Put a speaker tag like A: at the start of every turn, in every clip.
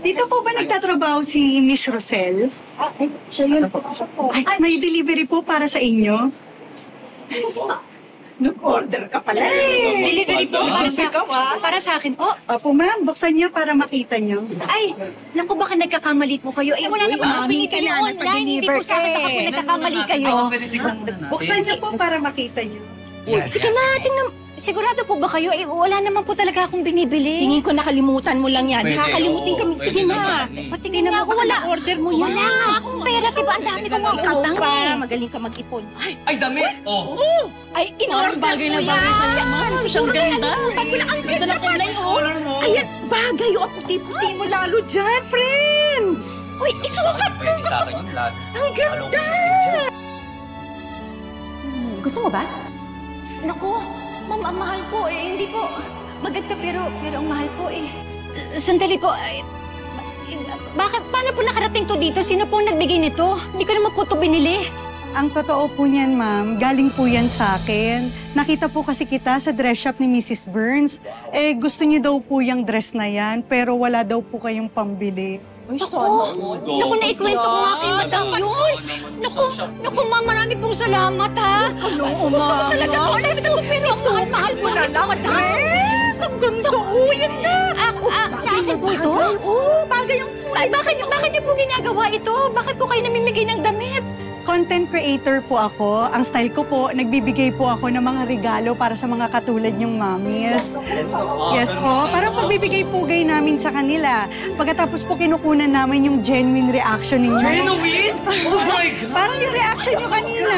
A: Dito po ba nagtatrabaho si Miss Rosel?
B: Siya yun po.
A: Ay, may delivery po para sa inyo.
B: Nag-order ka pala eh.
C: Delivery po para sa akin po.
A: Opo ma'am, buksan niyo para makita niyo.
C: Ay, naku, baka nagkakamali po kayo. Eh, wala naman ako pinipili online. Hindi po sa akin, baka po nagkakamali kayo.
A: Buksan niyo po para makita niyo.
C: Sige na, tingnan. Sigurado po ba kayo? Eh, wala naman po talaga akong binibili.
B: Tingin ko nakalimutan mo lang yan. Nakakalimutin kami. Sige na.
C: Tingnan nga ako, wala.
B: Order mo yan.
C: Wala nga akong pera. Diba, ang dami kong mga utang eh.
B: Magaling ka mag-ipon.
D: Ay, damit! Oh!
B: Ay, in-order
C: bagay na
B: mo
C: bagay
B: yan.
C: sa laman.
B: Siguro nakalimutan mo lang. Ang ganda pa. Ayan, bagay. O, puti-puti mo lalo dyan, friend. Uy, isukat mo. Gusto ko. Ang ganda.
C: Gusto mo ba? Naku, ma'am, ang mahal po eh. Hindi po. Maganda pero ang mahal po eh. Sandali po. Paano po nakarating to dito? Sino po nagbigay nito? Hindi ko naman po ito binili.
A: Ang totoo po niyan, ma'am, galing po yan sa akin. Nakita po kasi kita sa dress shop ni Mrs. Burns. Eh, gusto niyo daw po yung dress na yan, pero wala daw po kayong pambili.
C: Naku, naikwento ko nga kay madam yun. Naku, ma'am, marami pong salamat, ha. Gusto ko talaga ito. Gusto ko, pero ang mahal po nito, madam.
B: Ang ganda. Yan na.
C: Sa akin po ito?
B: Bagay yung
C: Ay, bakit niyo po ginagawa ito? Bakit po kayo namimigay ng damit?
A: Content creator po ako. Ang style ko po, nagbibigay po ako ng mga regalo para sa mga katulad niyong mommies. Yes po, parang pagbibigay-pugay namin sa kanila. Pagkatapos po kinukunan namin yung genuine reaction ninyo.
D: Genuine? Oh my God!
A: Parang yung reaction niyo kanina.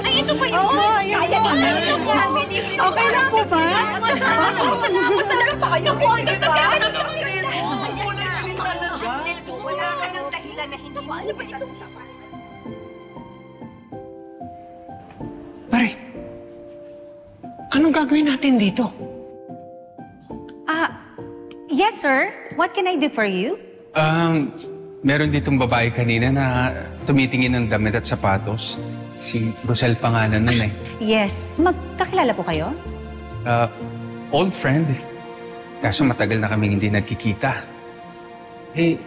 C: Ay, ito ba yun?
A: Opo, yan po. Okay lang po ba?
C: Salamat talaga pa kayo. Naku, ang ganda ka.
B: Wala ka ng dahilan na hindi mo alam ba ito?
E: Pare, anong gagawin natin dito?
C: Yes, sir. What can I do for you?
F: Meron ditong babae kanina na tumitingin ng damit at sapatos. Si Rosel pangalan nun eh.
C: Yes. Magkakilala po kayo?
F: Old friend. Kaso matagal na kaming hindi nagkikita. Eh,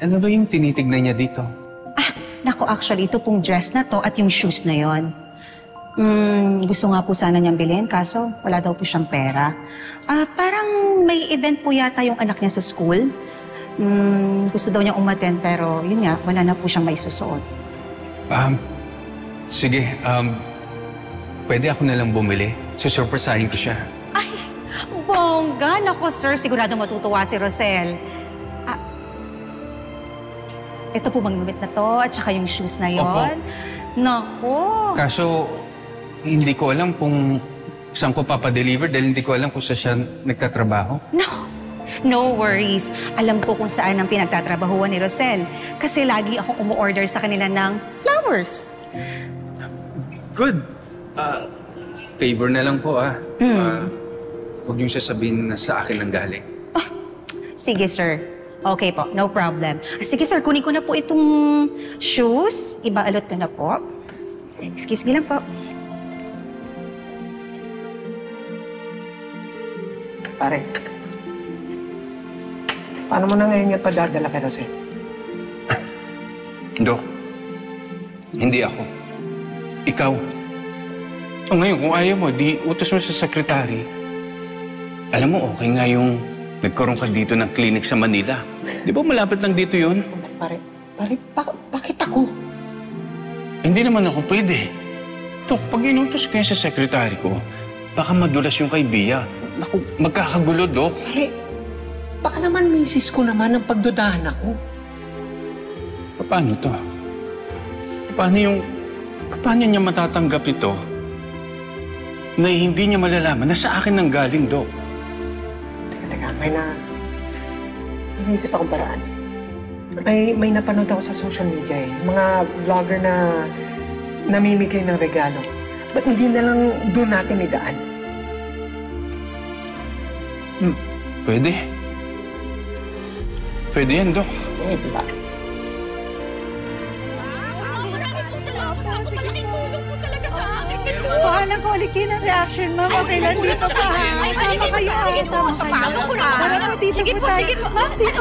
F: ano ba yung tinitignan niya dito?
C: Naku, actually, ito pong dress na to at yung shoes na yon. Gusto nga po sana niyang bilhin, kaso wala daw po siyang pera. Parang may event po yata yung anak niya sa school. Gusto daw niyang umattend, pero yun nga, wala na po siyang maisusuot.
F: Sige, pwede ako nalang bumili. Susurpresahin ko siya.
C: Ay, bongga! Naku, sir, sigurado matutuwa si Rosel. Ito po bang damit na to at saka yung shoes na yon.
F: Opo.
C: Naku!
F: Kaso, hindi ko alam kung saan ko papadeliver dahil hindi ko alam kung saan siya nagtatrabaho.
C: No worries. Alam ko kung saan ang pinagtatrabahuan ni Rosel. Kasi lagi akong umu-order sa kanila ng flowers.
F: Good. Favor na lang po huwag niyong sasabihin na sa akin ang galing.
C: Sige, sir. Okay po, no problem. Sige, sir, kunin ko na po itong shoes. Ibaalot ko na po. Excuse me lang po.
E: Pare, paano mo na ngayon yan padadala kay Rosel?
F: Dok, hindi ako. Ikaw. O ngayon, kung ayaw mo, di utos mo sa sekretary. Alam mo, okay nga yung nagkaroon ka dito ng clinic sa Manila. Di ba malapit lang dito yun?
E: Pare, bakit ako?
F: Hindi naman ako pwede. Dok, pag inutos ko yan sa sekretary ko, baka madulas yung kay Bia. Naku, magkakagulo, Dok.
E: Pare, baka naman misis ko naman ang pagdudahan ako.
F: Paano to? Paano niya matatanggap ito na hindi niya malalaman na sa akin nang galing, Dok?
E: Teka, may naisip akong paraan. May napanood ako sa social media eh. Mga vlogger na namimigay ng regalo. Ba't hindi na lang doon natin idaan?
F: Pwede. Pwede yan, Dok.
E: Diba?
C: Marami pong salamat. Ako, malaking tulong po talaga sa akin.
A: Paano ko ulitin ang reaction, ma'am? Okay lang dito pa, ha? Sama kayo.
C: Sige po, sama kayo.
A: Tara po, dito
C: Sige
A: po
C: po,
A: tayo.
C: sige po.
A: Ma'am, dito.